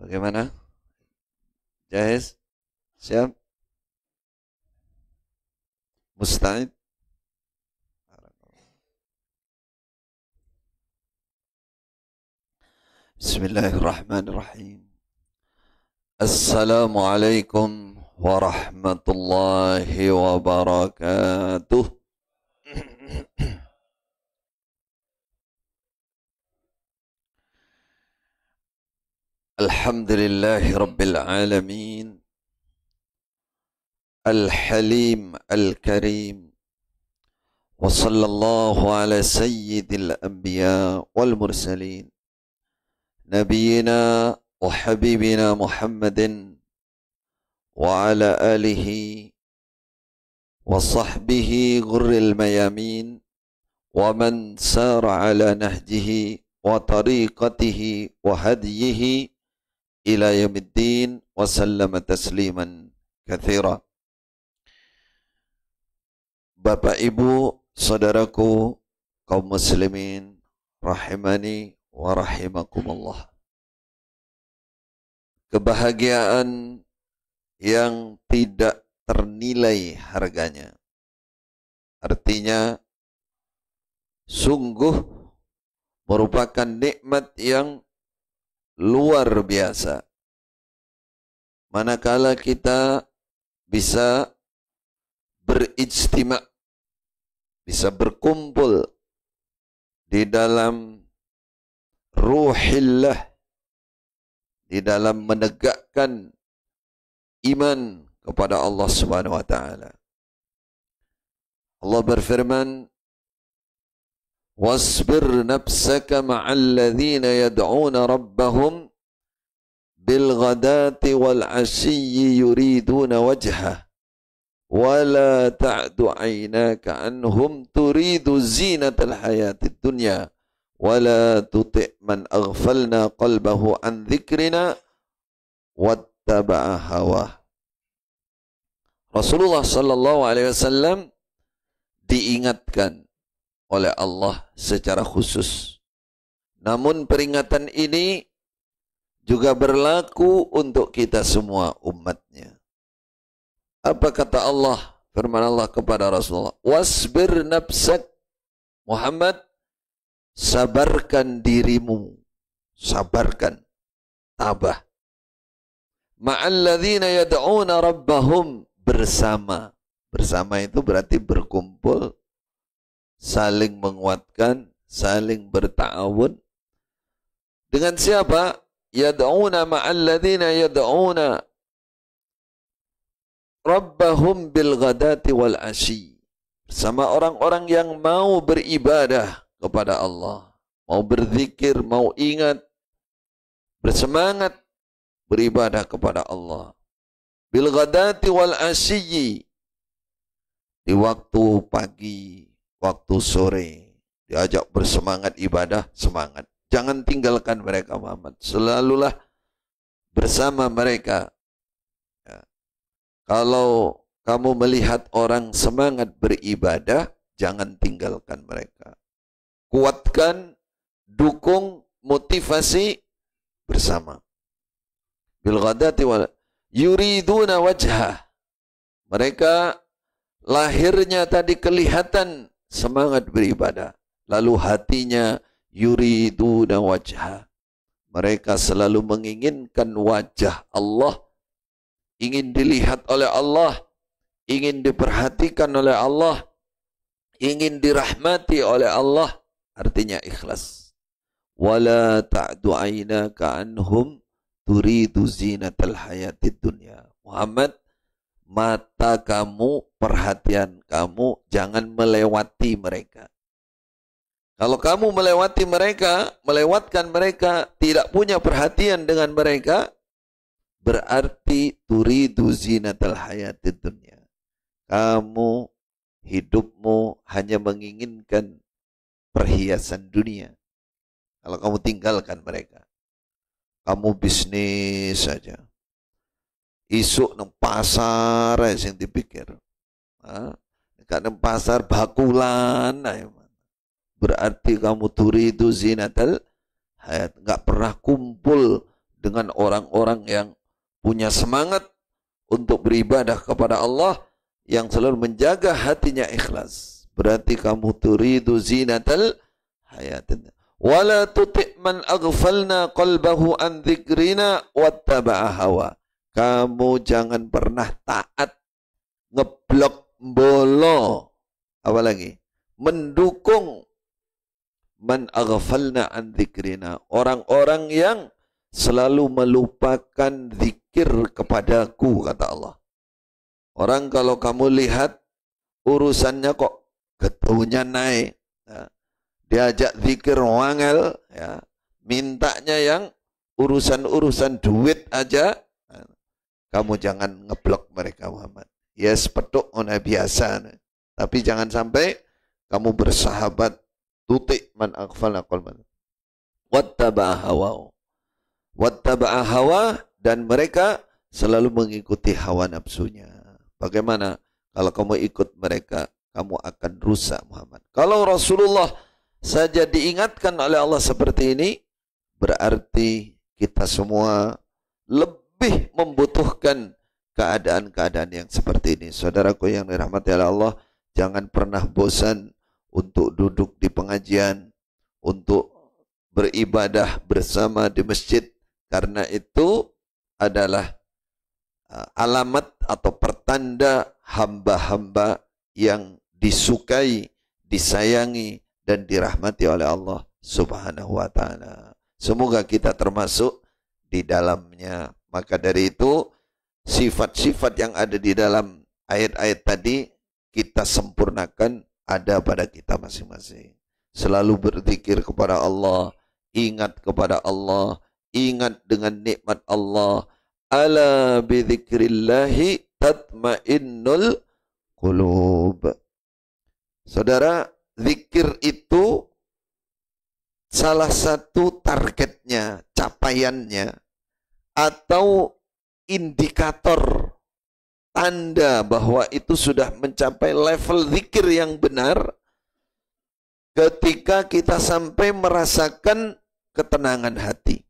Bagaimana? Jahis? Siap? Musta'id? Bismillahirrahmanirrahim. Assalamualaikum warahmatullahi wabarakatuh. Alhamdulillahi rabbil alamin. Al-Halim Al-Karim. Wa sallallahu ala sayyidil anbiya wal mursalin. Nabiyyina wa habibina Muhammadin wa ala alihi wa sahbihi ghurril mayamin wa man sara ala nahjihi wa tariqatihi wa hadiyihi ila yaumiddin wa sallama tasliman katsira. Bapak Ibu, saudaraku kaum muslimin rahimani wa rahimakumullah. Kebahagiaan yang tidak ternilai harganya. Artinya sungguh merupakan nikmat yang luar biasa. Manakala kita bisa berijtima', bisa berkumpul di dalam ruhillah, di dalam menegakkan iman kepada Allah Subhanahu wa taala. Allah berfirman, "Wasbir nafsaka ma'al ladzina yad'una rabbahum bil ghadati wal 'ashiyyi yuriduna wajhah wa la ta'du 'ainaka anhum turidu zinatal hayatid dunya wa la tuti' man aghfalna qalbahu an dzikrina wattaba'a hawah." Rasulullah sallallahu alaihi wasallam diingatkan oleh Allah secara khusus. Namun peringatan ini juga berlaku untuk kita semua umatnya. Apa kata Allah? Firman Allah kepada Rasulullah, "Wasbir nafsak." Muhammad, sabarkan dirimu. Sabarkan. Tabah. Ma'alladzina yad'una rabbahum, bersama. Bersama itu berarti berkumpul, saling menguatkan, saling berta'awun. Dengan siapa? Yad'una ma'alladzina yad'una rabbahum bil ghadati wal asyi. Bersama orang-orang yang mau beribadah kepada Allah, mau berzikir, mau ingat, bersemangat beribadah kepada Allah. Bil ghadati wal asyi, di waktu pagi, waktu sore, diajak bersemangat ibadah, semangat. Jangan tinggalkan mereka Muhammad. Selalulah bersama mereka. Ya. Kalau kamu melihat orang semangat beribadah, jangan tinggalkan mereka. Kuatkan, dukung, motivasi bersama. Bil ghadati wal yuriduna wajhah. Mereka lahirnya tadi kelihatan semangat beribadah, lalu hatinya yuriduna wajhah. Mereka selalu menginginkan wajah Allah, ingin dilihat oleh Allah, ingin diperhatikan oleh Allah, ingin dirahmati oleh Allah. Artinya ikhlas. Wala ta'du 'ainaka anhum turidu zinatal hayatid dunya. Muhammad, mata kamu, perhatian kamu jangan melewati mereka. Kalau kamu melewati mereka, melewatkan mereka, tidak punya perhatian dengan mereka, berarti turidu zinatal hayatid dunya. Kamu, hidupmu hanya menginginkan perhiasan dunia. Kalau kamu tinggalkan mereka, kamu bisnis saja. Isuk nang pasar yang dipikir. Dekat nang pasar bakulan. Berarti kamu turidu zinatal hayat. Enggak pernah kumpul dengan orang-orang yang punya semangat untuk beribadah kepada Allah, yang selalu menjaga hatinya ikhlas. Berarti kamu turidu zinatal hayatid. Wala tuti' man aghfalna qalbahu an dzikrina wattaba'a hawa. Kamu jangan pernah taat, ngeblok, bolo, apalagi mendukung man aghfalna an dzikrina, orang-orang yang selalu melupakan zikir kepadaku, kata Allah. Orang kalau kamu lihat urusannya kok getunya naik, ya, diajak zikir wangel, ya, mintanya yang urusan-urusan duit aja, kamu jangan ngeblok mereka, Muhammad. Ya sepetuk ona biasa, tapi jangan sampai kamu bersahabat tuti man aghfalna qalban wattaba'a hawa. Wattaba'a hawa, dan mereka selalu mengikuti hawa nafsunya. Bagaimana kalau kamu ikut mereka? Kamu akan rusak, Muhammad. Kalau Rasulullah saja diingatkan oleh Allah seperti ini, berarti kita semua lebih membutuhkan keadaan-keadaan yang seperti ini. Saudaraku yang dirahmati oleh Allah, jangan pernah bosan untuk duduk di pengajian, untuk beribadah bersama di masjid, karena itu adalah alamat atau pertanda hamba-hamba yang disukai, disayangi, dan dirahmati oleh Allah Subhanahu wa ta'ala. Semoga kita termasuk di dalamnya. Maka dari itu, sifat-sifat yang ada di dalam ayat-ayat tadi kita sempurnakan, ada pada kita masing-masing. Selalu berzikir kepada Allah, ingat kepada Allah, ingat dengan nikmat Allah. Ala bidzikrillahi tatmainnul qulub. Saudara, zikir itu salah satu targetnya, capaiannya, atau indikator tanda bahwa itu sudah mencapai level zikir yang benar ketika kita sampai merasakan ketenangan hati.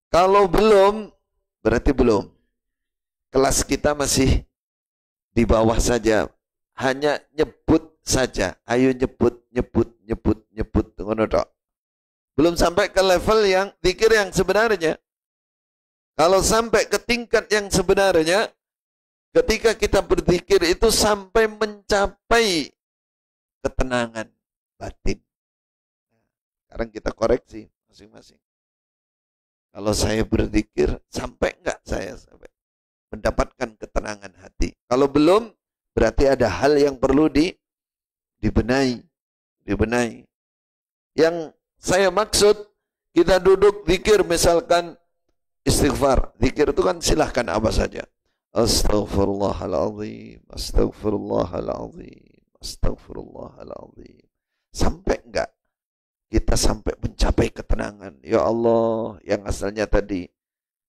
Kalau belum, berarti belum. Kelas kita masih di bawah saja, hanya nyebut saja. Ayo nyebut, nyebut, nyebut, nyebut. Belum sampai ke level yang zikir yang sebenarnya. Kalau sampai ke tingkat yang sebenarnya, ketika kita berzikir itu sampai mencapai ketenangan batin. Sekarang kita koreksi masing-masing. Kalau saya berzikir, sampai enggak saya sampai mendapatkan ketenangan hati? Kalau belum, berarti ada hal yang perlu dibenahi. Yang saya maksud, kita duduk zikir, misalkan istighfar. Zikir itu kan silahkan apa saja. Astaghfirullahaladzim, astaghfirullahaladzim, astaghfirullahaladzim. Sampai enggak kita sampai mencapai ketenangan? Ya Allah, yang asalnya tadi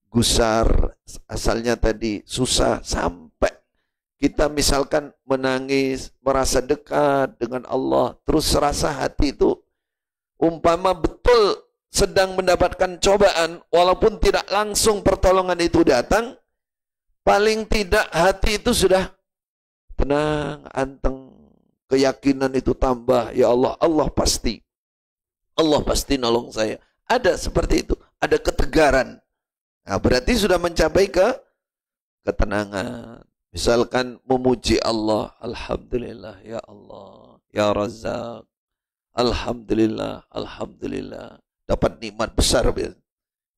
gusar, asalnya tadi susah, sampai kita misalkan menangis, merasa dekat dengan Allah, terus rasa hati itu umpama betul sedang mendapatkan cobaan, walaupun tidak langsung pertolongan itu datang, paling tidak hati itu sudah tenang, anteng, keyakinan itu tambah. Ya Allah, Allah pasti nolong saya. Ada seperti itu, ada ketegaran. Nah, berarti sudah mencapai ketenangan. Misalkan memuji Allah, alhamdulillah ya Allah, ya Razzaq, alhamdulillah, alhamdulillah. Dapat nikmat besar.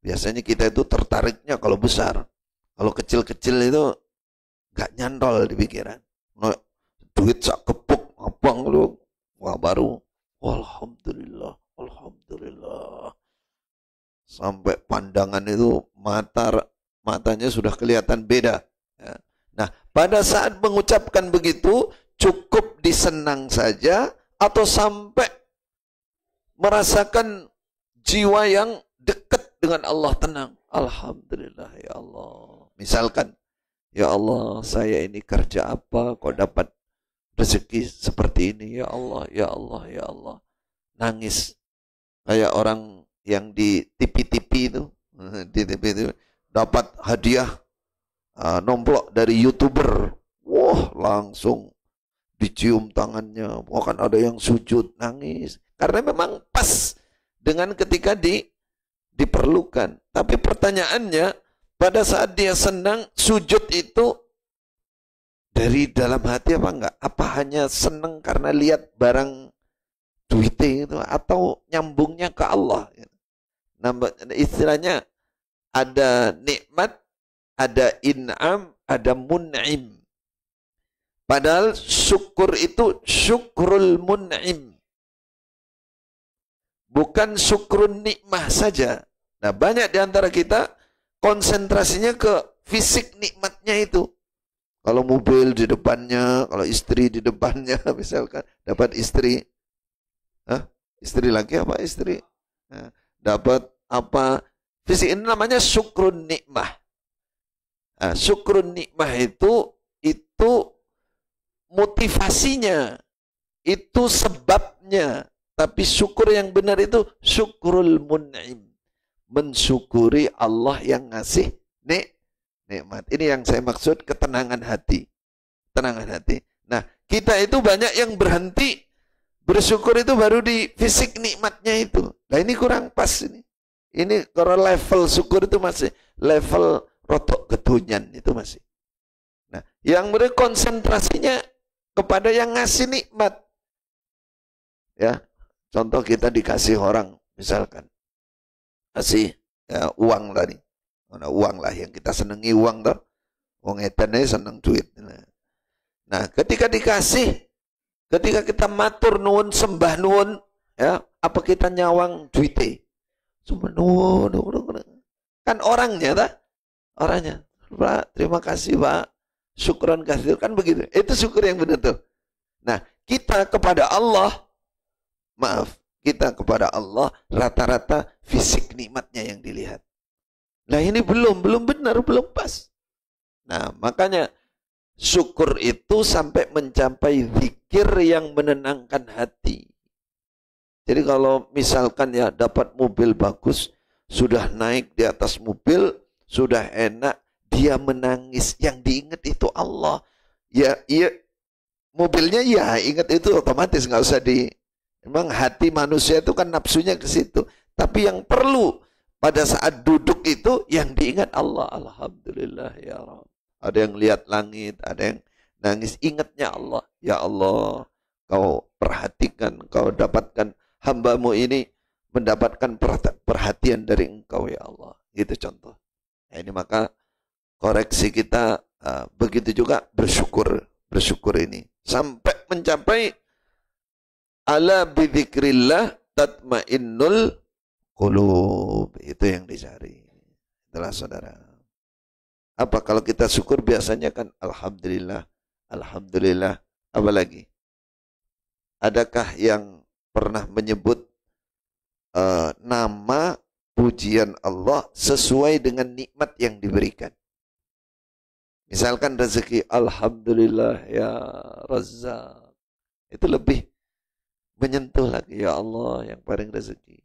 Biasanya kita itu tertariknya kalau besar. Kalau kecil-kecil itu gak nyantol di pikiran. Nah, duit sak kepuk, abang lu, wah baru, alhamdulillah, alhamdulillah. Sampai pandangan itu matanya sudah kelihatan beda. Ya. Nah, pada saat mengucapkan begitu, cukup disenang saja atau sampai merasakan jiwa yang dekat dengan Allah, tenang. Alhamdulillah ya Allah. Misalkan, ya Allah, saya ini kerja apa kok dapat rezeki seperti ini? Ya Allah, ya Allah, ya Allah. Nangis kayak orang yang di TV-TV itu, Di TV itu dapat hadiah nomplok dari YouTuber. Wah, langsung dicium tangannya. Bahkan ada yang sujud nangis. Karena memang pas dengan ketika diperlukan. Tapi pertanyaannya, pada saat dia senang, sujud itu dari dalam hati apa enggak? Apa hanya senang karena lihat barang duitnya itu, atau nyambungnya ke Allah? Nah, istilahnya ada nikmat, ada in'am, ada mun'im. Padahal syukur itu syukrul mun'im, bukan syukrun nikmah saja. Nah, banyak di antara kita konsentrasinya ke fisik nikmatnya itu. Kalau mobil di depannya, kalau istri di depannya, misalkan dapat istri, istri lagi apa istri, dapat apa, fisik, ini namanya syukrun nikmah. Nah, syukrun nikmah itu motivasinya, itu sebabnya. Tapi syukur yang benar itu syukrul mun'im, mensyukuri Allah yang ngasih nikmat. Ini yang saya maksud ketenangan hati. Tenangan hati. Nah, kita itu banyak yang berhenti bersyukur itu baru di fisik nikmatnya itu. Nah, ini kurang pas ini. Ini kalau level syukur itu masih level rotok ketunyan itu masih. Nah, yang berkonsentrasinya kepada yang ngasih nikmat. Ya, contoh kita dikasih orang, misalkan kasih uang tadi. Nah, uang lah yang kita senangi, uang toh. Wong edan seneng duit. Nah, ketika dikasih, ketika kita matur nuwun, sembah nuwun, ya, apa kita nyawang duite? Sembah nuwun. Kan orangnya ta? Orangnya. Pak, terima kasih, Pak. Syukron kasih, kan begitu. Itu syukur yang benar tuh. Nah, kita kepada Allah, maaf, kita kepada Allah rata-rata fisik nikmatnya yang dilihat. Nah, ini belum benar, belum pas. Nah, makanya syukur itu sampai mencapai zikir yang menenangkan hati. Jadi kalau misalkan ya dapat mobil bagus, sudah naik di atas mobil, sudah enak, dia menangis, yang diingat itu Allah. Ya, iya, mobilnya ya ingat itu otomatis, nggak usah memang hati manusia itu kan nafsunya ke situ. Tapi yang perlu pada saat duduk itu yang diingat Allah. Alhamdulillah ya Rabb. Ada yang lihat langit, ada yang nangis, ingatnya Allah. Ya Allah, kau perhatikan, kau dapatkan hambamu ini mendapatkan perhatian dari engkau ya Allah. Gitu contoh. Nah, ini maka koreksi kita begitu juga bersyukur ini. Sampai mencapai ala bidzikrillah tatmainnul qulub. Itu yang dicari. Itulah saudara. Apa kalau kita syukur biasanya kan alhamdulillah, alhamdulillah, apa lagi? Adakah yang pernah menyebut nama pujian Allah sesuai dengan nikmat yang diberikan? Misalkan rezeki, alhamdulillah ya Razzaq. Itu lebih menyentuh lagi, ya Allah yang paling rezeki.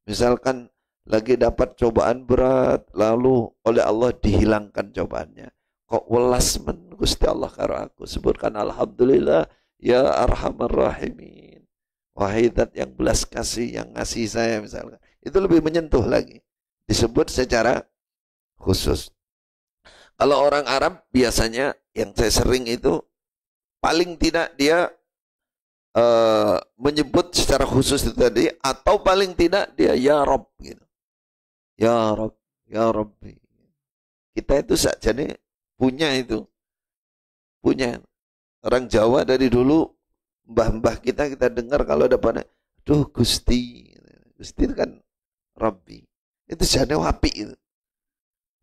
Misalkan lagi dapat cobaan berat, lalu oleh Allah dihilangkan cobaannya. Kok welas men Gusti Allah karo aku. Sebutkan alhamdulillah ya arhamar rahimin. Wahai zat yang belas kasih, yang ngasih saya misalkan. Itu lebih menyentuh lagi. Disebut secara khusus. Kalau orang Arab biasanya yang saya sering itu paling tidak dia menyebut secara khusus itu tadi, atau paling tidak dia ya Rabb gitu. Ya Rabb, ya Rabbi. Kita itu sakjane punya itu. Punya. Orang Jawa dari dulu mbah-mbah kita dengar kalau ada pada, duh Gusti. Gusti itu kan Rabbi. Itu jane wapi itu.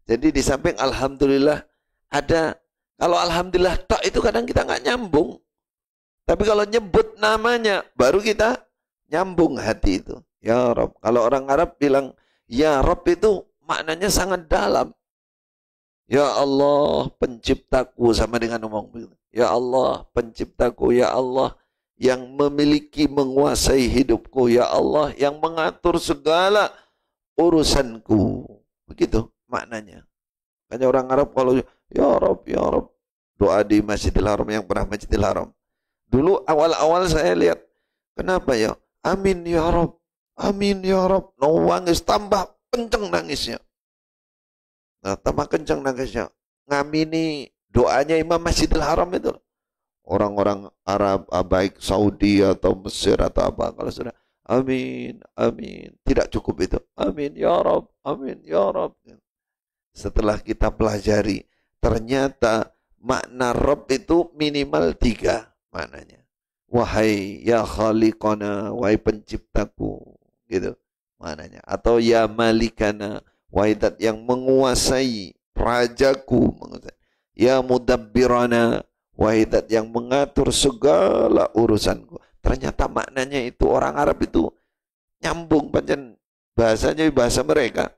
Jadi di samping alhamdulillah ada, kalau alhamdulillah tok itu kadang kita nggak nyambung. Tapi kalau nyebut namanya baru kita nyambung hati itu. Ya Rabb. Kalau orang Arab bilang ya Rabb itu maknanya sangat dalam. Ya Allah penciptaku, sama dengan ngomong ya Allah penciptaku, ya Allah yang memiliki menguasai hidupku, ya Allah yang mengatur segala urusanku. Begitu maknanya. Hanya orang Arab kalau ya Rob, doa di Masjidil Haram yang pernah Masjidil Haram. Dulu awal-awal saya lihat, kenapa ya? Amin ya Rob, amin ya Rob. Nangis tambah kenceng nangisnya. Nah, tambah kenceng nangisnya. Ngamini doanya Imam Masjidil Haram itu. Orang-orang Arab, baik Saudi atau Mesir atau apa, kalau sudah amin, amin. Tidak cukup itu. Amin ya Rob, amin ya Rob. Setelah kita pelajari, ternyata makna Rob itu minimal 3 maknanya. Wahai ya khaliqana, wahai penciptaku, gitu maknanya. Atau ya malikana, wahai zat yang menguasai, rajaku, ya mudabbirana, wahai zat yang mengatur segala urusanku. Ternyata maknanya itu orang Arab itu nyambung, pancen bahasanya bahasa mereka.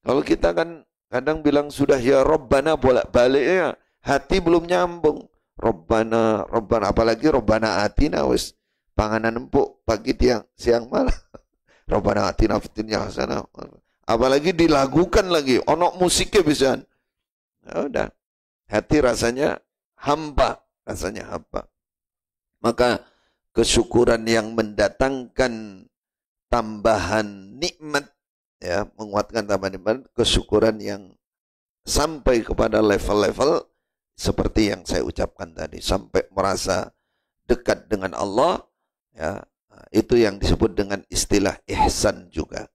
Kalau kita kan kadang bilang sudah ya Robbana bolak-baliknya, hati belum nyambung. Robbana, Robbana, apalagi Robbana atina wis panganan empuk pagi tiang siang malam. Robbana atina fid dunya hasanah. Apalagi dilagukan lagi, ono musiknya bisa. Ya udah, hati rasanya hampa, Maka kesyukuran yang mendatangkan tambahan nikmat, ya, menguatkan tambahan nikmat, kesyukuran yang sampai kepada level-level seperti yang saya ucapkan tadi, sampai merasa dekat dengan Allah, ya, itu yang disebut dengan istilah ihsan juga,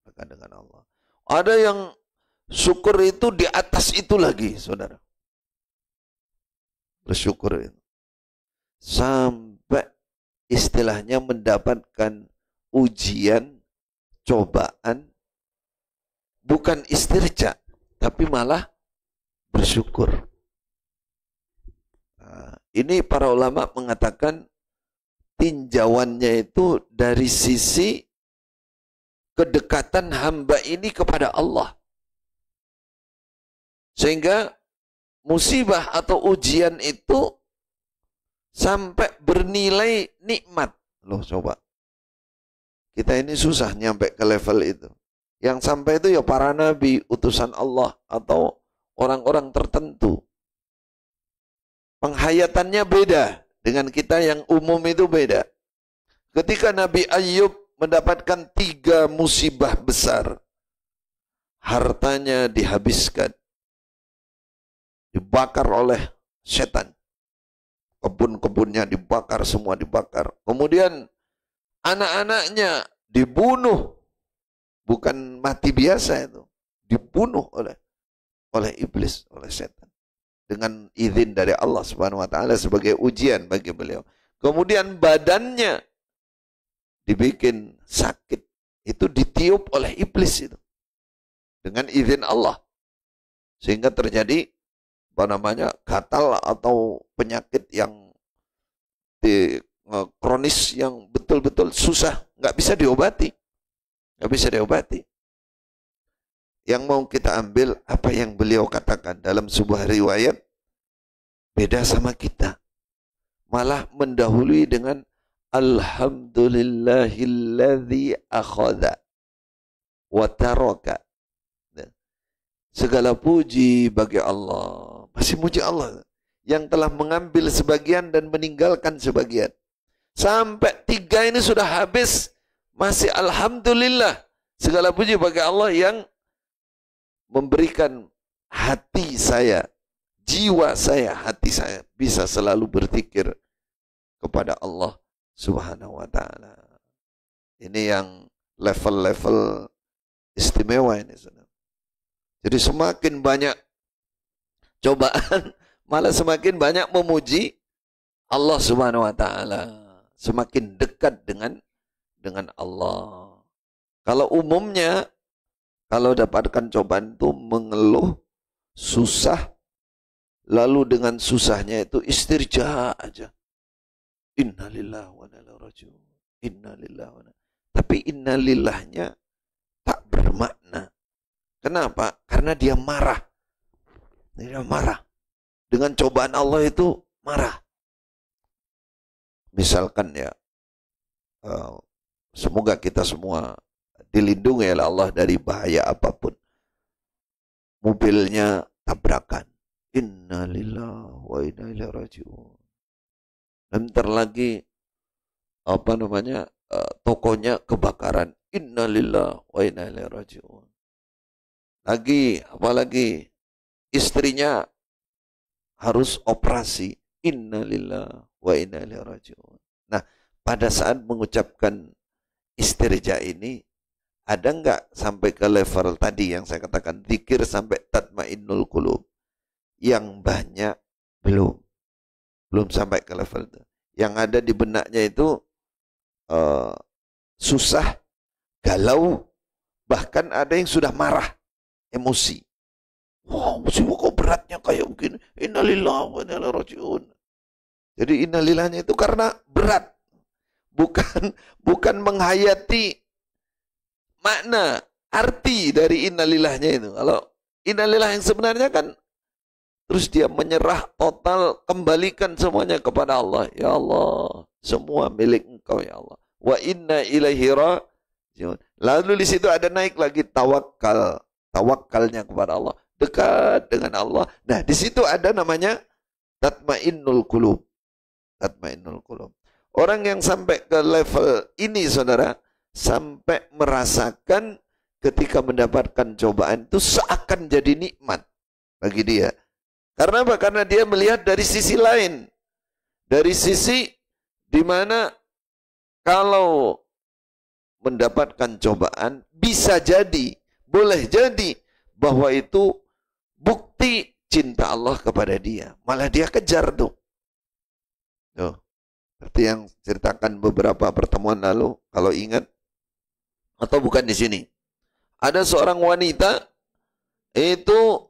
dekat dengan Allah. Ada yang syukur itu di atas itu lagi, saudara. Bersyukur itu sampai istilahnya mendapatkan ujian, cobaan, bukan istirja, tapi malah bersyukur. Nah, ini para ulama mengatakan tinjauannya itu dari sisi kedekatan hamba ini kepada Allah. Sehingga musibah atau ujian itu sampai bernilai nikmat. Loh coba. Kita ini susah nyampe ke level itu. Yang sampai itu ya para nabi, utusan Allah, atau orang-orang tertentu. Penghayatannya beda dengan kita yang umum, itu beda. Ketika Nabi Ayub mendapatkan 3 musibah besar, hartanya dihabiskan, dibakar oleh setan, kebun-kebunnya dibakar, semua dibakar. Kemudian anak-anaknya dibunuh, bukan mati biasa itu, dibunuh oleh iblis, oleh setan, dengan izin dari Allah Subhanahu wa taala sebagai ujian bagi beliau. Kemudian badannya dibikin sakit, itu ditiup oleh iblis itu dengan izin Allah, sehingga terjadi gatal atau penyakit yang kronis yang betul-betul susah, nggak bisa diobati. Yang mau kita ambil apa yang beliau katakan dalam sebuah riwayat, beda sama kita, malah mendahului dengan alhamdulillahilladzi akhadha wa taraka. Segala puji bagi Allah, masih muji Allah yang telah mengambil sebagian dan meninggalkan sebagian. Sampai 3 ini sudah habis, masih alhamdulillah, segala puji bagi Allah yang memberikan hati saya, jiwa saya, hati saya bisa selalu berzikir kepada Allah Subhanahu wa taala. Ini yang level-level istimewa ini, saudara. Jadi semakin banyak cobaan, malah semakin banyak memuji Allah Subhanahu wa taala, semakin dekat dengan Allah. Kalau umumnya, kalau dapatkan cobaan itu mengeluh, susah, lalu dengan susahnya itu istirja aja. Innalillahi wa inna ilaihi raji'un. Innalillahi wa inna. Tapi innalillahnya tak bermakna. Kenapa? Karena dia marah. Dia marah. Dengan cobaan Allah itu marah. Misalkan ya, semoga kita semua dilindungi oleh Allah dari bahaya apapun. mobilnya tabrakan. Innalillahi wa inna ilaihi raji'un. Dan bentar lagi tokonya kebakaran. Innalillahi wa inna ilaihi raji'un. Apalagi istrinya harus operasi. Innalillahi wa inna ilaihi raji'un. Nah, pada saat mengucapkan istirja ini, ada nggak sampai ke level tadi yang saya katakan, zikir sampai tatmainnul qulub? Yang banyak belum sampai ke level itu. Yang ada di benaknya itu susah, galau, bahkan ada yang sudah marah, emosi. Wow, musibah kok beratnya kayak begini. Innalillahi wa inna ilaihi raji'un. Jadi innalillahnya itu karena berat, bukan menghayati makna, arti dari innalillahnya itu. Kalau innalillah yang sebenarnya kan, terus dia menyerah total, kembalikan semuanya kepada Allah. Ya Allah, semua milik Engkau ya Allah. Wa inna ilaihi raji'un. Lalu di situ ada naik lagi tawakal, tawakalnya kepada Allah, dekat dengan Allah. Nah, di situ ada namanya tatmainnul qulub. Tatmainnul qulub. Orang yang sampai ke level ini, saudara, sampai merasakan ketika mendapatkan cobaan itu seakan jadi nikmat bagi dia. Karena apa? Karena dia melihat dari sisi lain. Dari sisi di mana kalau mendapatkan cobaan bisa jadi, boleh jadi bahwa itu bukti cinta Allah kepada dia. Malah dia kejar tuh. Tuh. Seperti yang ceritakan beberapa pertemuan lalu, kalau ingat, atau bukan di sini. Ada seorang wanita, itu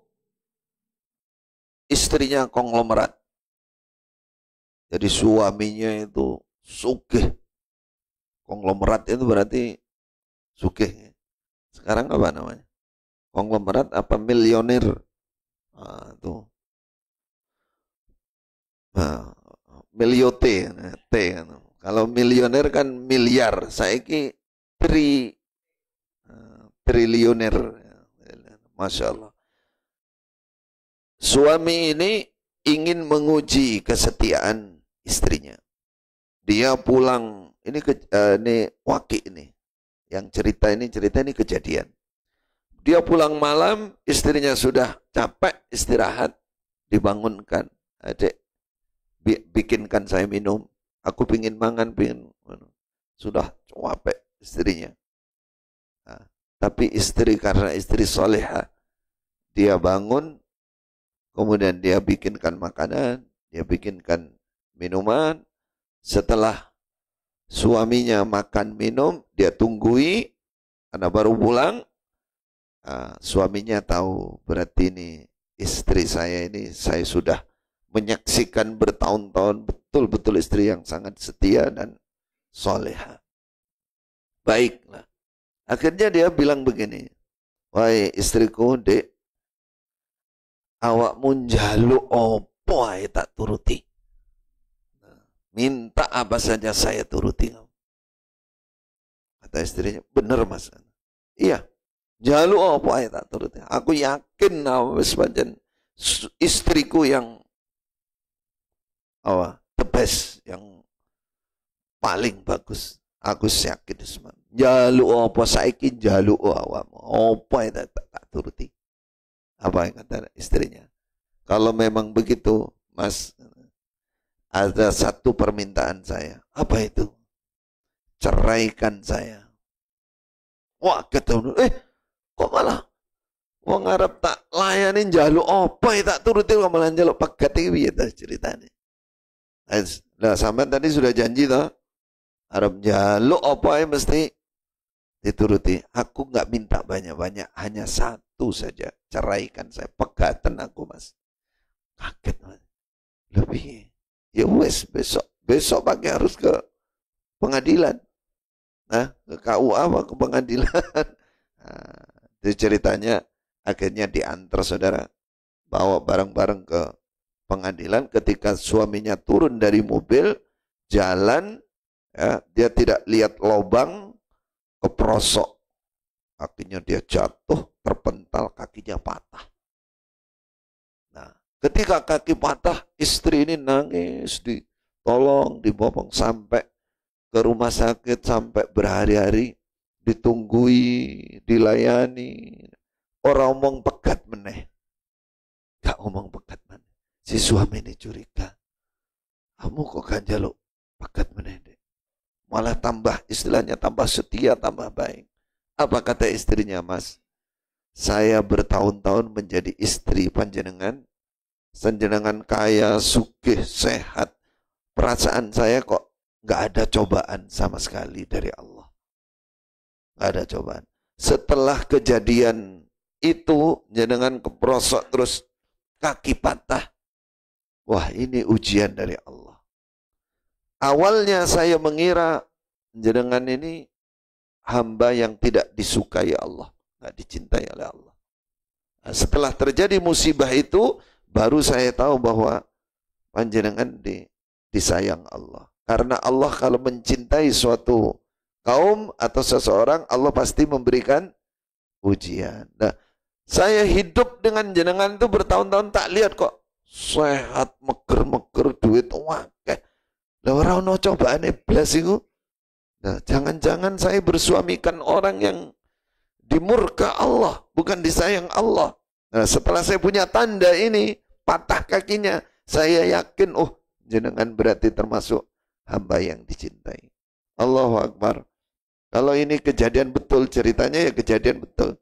istrinya konglomerat. Jadi suaminya itu sugih. Konglomerat itu berarti sugih. Sekarang apa namanya? Konglomerat apa milioner? Nah, itu. Nah, miliote, T. Kalau milioner kan miliar, saiki triliuner. Masya Allah. Suami ini ingin menguji kesetiaan istrinya. Dia pulang, ini waki ini, yang cerita ini kejadian. Dia pulang malam, istrinya sudah capek istirahat, dibangunkan. Adik, bikinkan saya minum. Aku pingin mangan, sudah capek istrinya. Nah, tapi karena istri soleha, dia bangun, kemudian dia bikinkan makanan, dia bikinkan minuman. Setelah suaminya makan minum, dia tunggui, karena baru pulang. Suaminya tahu, berarti ini istri saya ini, saya sudah menyaksikan bertahun-tahun, betul-betul istri yang sangat setia dan soleha. Baiklah. Akhirnya dia bilang begini, wahai istriku, dek, awakmu njaluk opo ae tak turuti. Minta apa saja saya turuti. Kata istrinya, benar mas. Iya, njaluk opo ae tak turuti. Aku yakin wis pancen istriku yang the best, yang paling bagus. Aku yakin semua. Njaluk opo saiki, njaluk awakmu. Opo ae tak turuti. Apa yang kata istrinya? Kalau memang begitu, mas, ada satu permintaan saya. Apa itu? Ceraikan saya. Wah, kata kok malah wong arep tak layanin njaluk apa ya tak turuti, kok malah njaluk pegat iki piye ta ceritane. Nah, sampean tadi sudah janji toh, arep njaluk apa ya mesti dituruti. Aku nggak minta banyak-banyak, hanya satu saja. Ceraikan saya, pegatan aku mas. Kaget mas. Lebih. Ya wes, besok pagi harus ke pengadilan. Nah, ke KUA apa ke pengadilan. Nah, itu ceritanya, akhirnya diantar saudara, bawa bareng-bareng ke pengadilan. Ketika suaminya turun dari mobil, jalan, ya, dia tidak lihat lubang, keprosok. Kakinya dia jatuh, terpental, kakinya patah. Ketika kaki patah, istri ini nangis, ditolong, dibopong sampai ke rumah sakit, sampai berhari-hari, ditunggui, dilayani. Orang omong pegat meneh. Gak omong pegat meneh. Si suami ini curiga. Kamu kok gak jaluk pegat meneh deh. Malah tambah, istilahnya tambah setia, tambah baik. Apa kata istrinya, Mas? Saya bertahun-tahun menjadi istri panjenengan. Panjenengan kaya, sugih, sehat. Perasaan saya kok gak ada cobaan sama sekali dari Allah. Gak ada cobaan. Setelah kejadian itu, jenengan keprosok terus kaki patah. Wah, ini ujian dari Allah. Awalnya saya mengira jenengan ini hamba yang tidak disukai Allah. Gak dicintai oleh Allah. Nah, setelah terjadi musibah itu, baru saya tahu bahwa panjenengan disayang Allah. Karena Allah kalau mencintai suatu kaum atau seseorang, Allah pasti memberikan ujian. Nah, saya hidup dengan jenengan itu bertahun-tahun tak lihat kok sehat, meger-meger, duit wakeh. Lah ora ono cobaane blas iku. Nah, jangan-jangan saya bersuamikan orang yang dimurka Allah, bukan disayang Allah. Nah, setelah saya punya tanda ini, patah kakinya, saya yakin, oh, jenengan berarti termasuk hamba yang dicintai. Allahu Akbar. Kalau ini kejadian betul, ceritanya ya kejadian betul.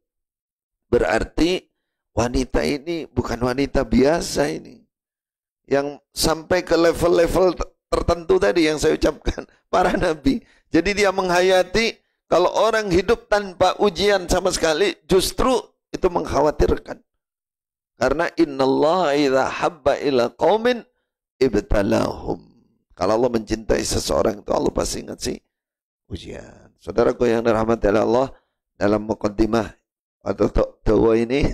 Berarti wanita ini bukan wanita biasa ini. Yang sampai ke level-level tertentu tadi yang saya ucapkan, para nabi. Jadi dia menghayati kalau orang hidup tanpa ujian sama sekali, justru itu mengkhawatirkan. Karena innallaha idza habba ila qaumin ibtalahum. Kalau Allah mencintai seseorang itu Allah pasti ngasih ujian. Saudaraku yang dirahmati Allah, dalam muqaddimah atau dakwah ini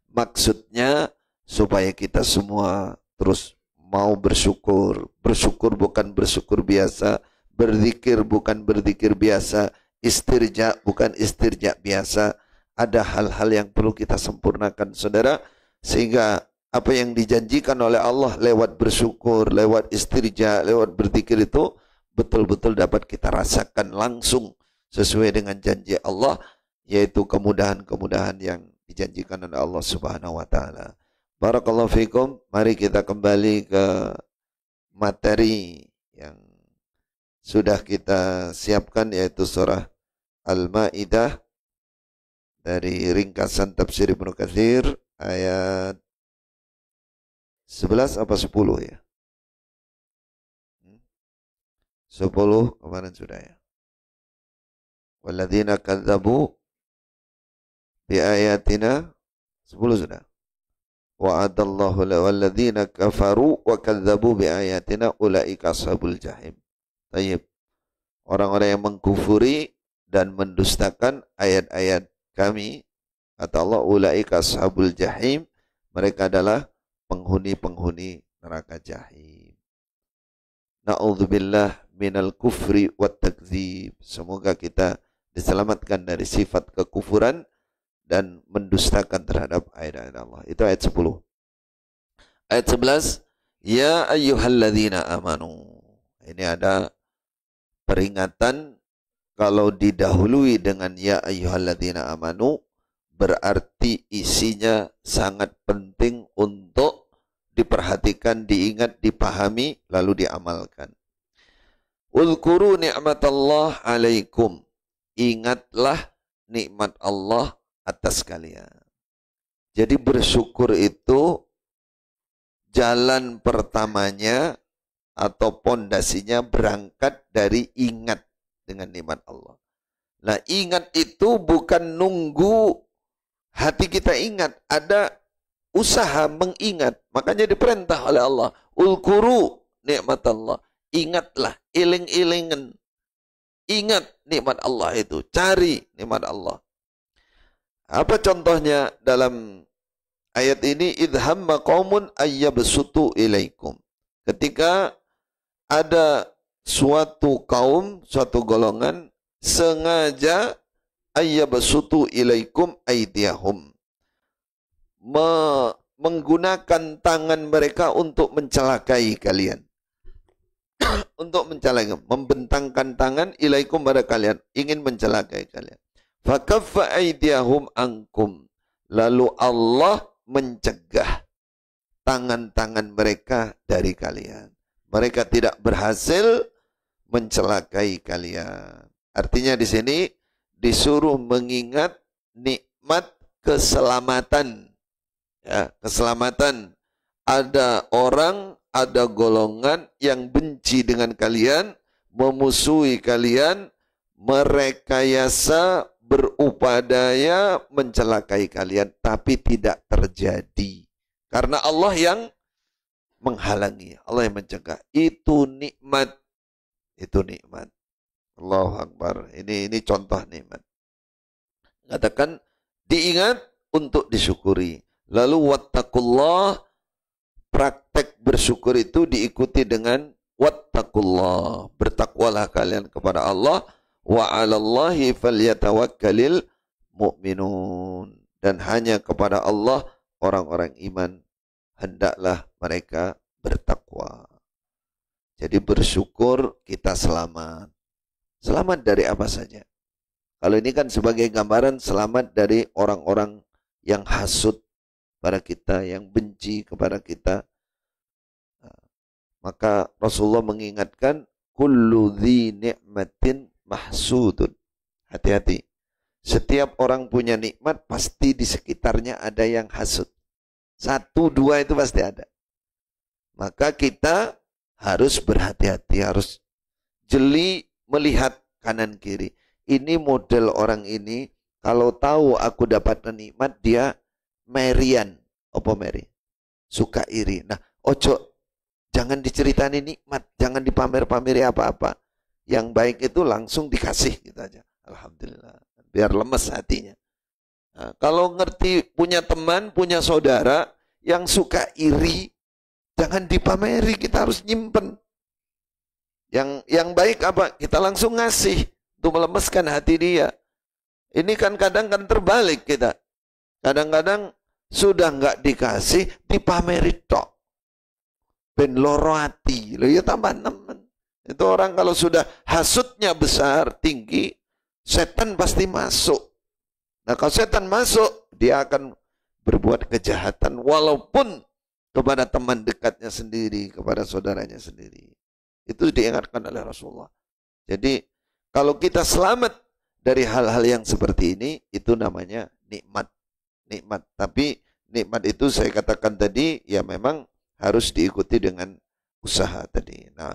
maksudnya supaya kita semua terus mau bersyukur. Bersyukur bukan bersyukur biasa, berzikir bukan berzikir biasa, istirja bukan istirja biasa. Ada hal-hal yang perlu kita sempurnakan, saudara, sehingga apa yang dijanjikan oleh Allah lewat bersyukur, lewat istirja, lewat berzikir itu betul-betul dapat kita rasakan langsung sesuai dengan janji Allah, yaitu kemudahan-kemudahan yang dijanjikan oleh Allah Subhanahu wa taala. Barakallahu fikum. Mari kita kembali ke materi yang sudah kita siapkan, yaitu surah Al-Maidah dari ringkasan tafsir Ibnu Katsir ayat 11 apa 10 ya? 10 kemarin sudah ya. Walladzina kadzabu bi ayatina 10 sudah. Wa'adallahu walladzina kafaru wa kadzabu bi ayatina ulaika ashabul jahim. Tayyib. Orang-orang yang mengkufuri dan mendustakan ayat-ayat kami, kata Allah, ulaika ashabul jahim, mereka adalah penghuni-penghuni neraka jahim. Na'udzubillah minal kufri wat takdzib. Semoga kita diselamatkan dari sifat kekufuran dan mendustakan terhadap ayat-ayat Allah. Itu ayat 10. Ayat 11, ya ayyuhalladzina amanu. Ini ada peringatan. Kalau didahului dengan ya ayyuhalladzina amanu, berarti isinya sangat penting untuk diperhatikan, diingat, dipahami, lalu diamalkan. Uzkuru ni'matallah alaikum. Ingatlah nikmat Allah atas kalian. Jadi bersyukur itu jalan pertamanya atau pondasinya berangkat dari ingat dengan nikmat Allah. Nah, ingat itu bukan nunggu hati kita ingat, ada usaha mengingat. Makanya diperintah oleh Allah, ulkuru nikmat Allah. Ingatlah, iling-ilingan. Ingat nikmat Allah itu, cari nikmat Allah. Apa contohnya dalam ayat ini? Idhamma qaumun ayyabsutu ilaikum. Ketika ada suatu kaum, suatu golongan sengaja ayyabsutu ilaikum aydiyahum, menggunakan tangan mereka untuk mencelakai kalian. Untuk mencelakai, membentangkan tangan ilaikum pada kalian, ingin mencelakai kalian. Fakaffa aydiyahum ankum. Lalu Allah mencegah tangan-tangan mereka dari kalian. Mereka tidak berhasil mencelakai kalian. Artinya di sini disuruh mengingat nikmat keselamatan. Ya, keselamatan. Ada orang, ada golongan yang benci dengan kalian, memusuhi kalian, merekayasa, berupadaya mencelakai kalian, tapi tidak terjadi. Karena Allah yang menghalangi, Allah yang mencegah. Itu nikmat. Itu nikmat. Allahu Akbar. Ini contoh nikmat. Katakan diingat untuk disyukuri. Lalu wattaqullah, praktek bersyukur itu diikuti dengan wattaqullah. Bertakwalah kalian kepada Allah. Wa 'alallahi falyatawakkalil mu'minun. Dan hanya kepada Allah orang-orang iman hendaklah mereka bertakwa. Jadi bersyukur kita selamat. Selamat dari apa saja. Kalau ini kan sebagai gambaran selamat dari orang-orang yang hasud pada kita, yang benci kepada kita. Maka Rasulullah mengingatkan kullu dzi ni'matin mahsudun. Hati-hati. Setiap orang punya nikmat pasti di sekitarnya ada yang hasud. 1, 2 itu pasti ada. Maka kita harus berhati-hati, harus jeli melihat kanan kiri. Ini model orang ini, kalau tahu aku dapat nikmat, dia merian. Apa meri? Suka iri. Nah, ojo, jangan diceritani nikmat, jangan dipamer-pameri apa-apa. Yang baik itu langsung dikasih gitu aja. Alhamdulillah. Biar lemes hatinya. Nah, kalau ngerti punya teman, punya saudara yang suka iri, jangan dipameri, kita harus nyimpen. Yang baik apa? Kita langsung ngasih untuk melemeskan hati dia. Ini kan kadang kan terbalik kita. Kadang-kadang sudah nggak dikasih, dipameri tok. Ben loro hati. Loh ya tambah nemen. Itu orang kalau sudah hasutnya besar, tinggi, setan pasti masuk. Nah kalau setan masuk, dia akan berbuat kejahatan walaupun kepada teman dekatnya sendiri, kepada saudaranya sendiri. Itu diingatkan oleh Rasulullah. Jadi kalau kita selamat dari hal-hal yang seperti ini, itu namanya nikmat. Nikmat. Tapi nikmat itu saya katakan tadi, ya memang harus diikuti dengan usaha tadi. Nah,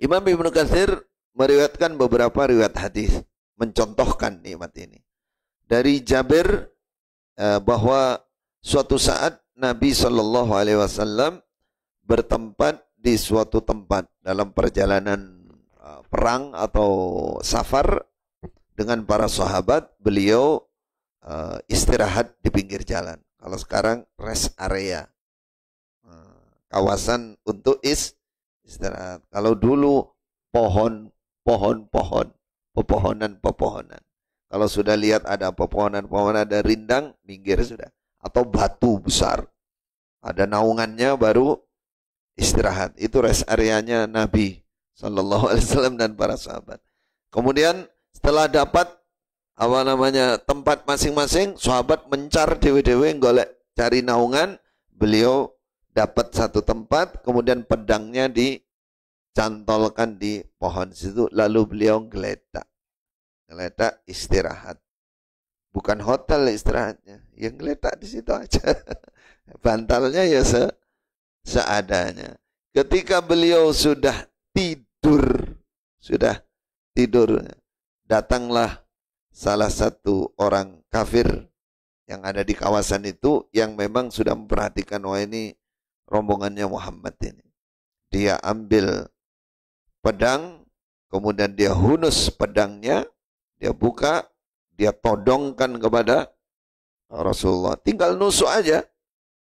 Imam Ibnu Katsir meriwayatkan beberapa riwayat hadis mencontohkan nikmat ini. Dari Jabir bahwa suatu saat Nabi Shallallahu Alaihi Wasallam bertempat di suatu tempat dalam perjalanan perang atau safar dengan para sahabat. Beliau istirahat di pinggir jalan. Kalau sekarang rest area, kawasan untuk istirahat. Kalau dulu pepohonan. Kalau sudah lihat ada pepohonan, ada rindang, minggir sudah. Atau batu besar, ada naungannya baru istirahat. Itu rest areanya Nabi Sallallahu Alaihi Wasallam dan para sahabat. Kemudian setelah dapat tempat masing-masing, sahabat mencar dewe-dewe golek cari naungan. Beliau dapat satu tempat, kemudian pedangnya dicantolkan di pohon situ, lalu beliau geletak istirahat. Bukan hotel istirahatnya, yang geletak di situ aja. Bantalnya ya seadanya. Ketika beliau sudah tidur, datanglah salah satu orang kafir yang ada di kawasan itu, yang memang sudah memperhatikan, wah ini rombongannya Muhammad ini. Dia ambil pedang, kemudian dia hunus pedangnya, dia buka, dia todongkan kepada Rasulullah. Tinggal nusuk aja.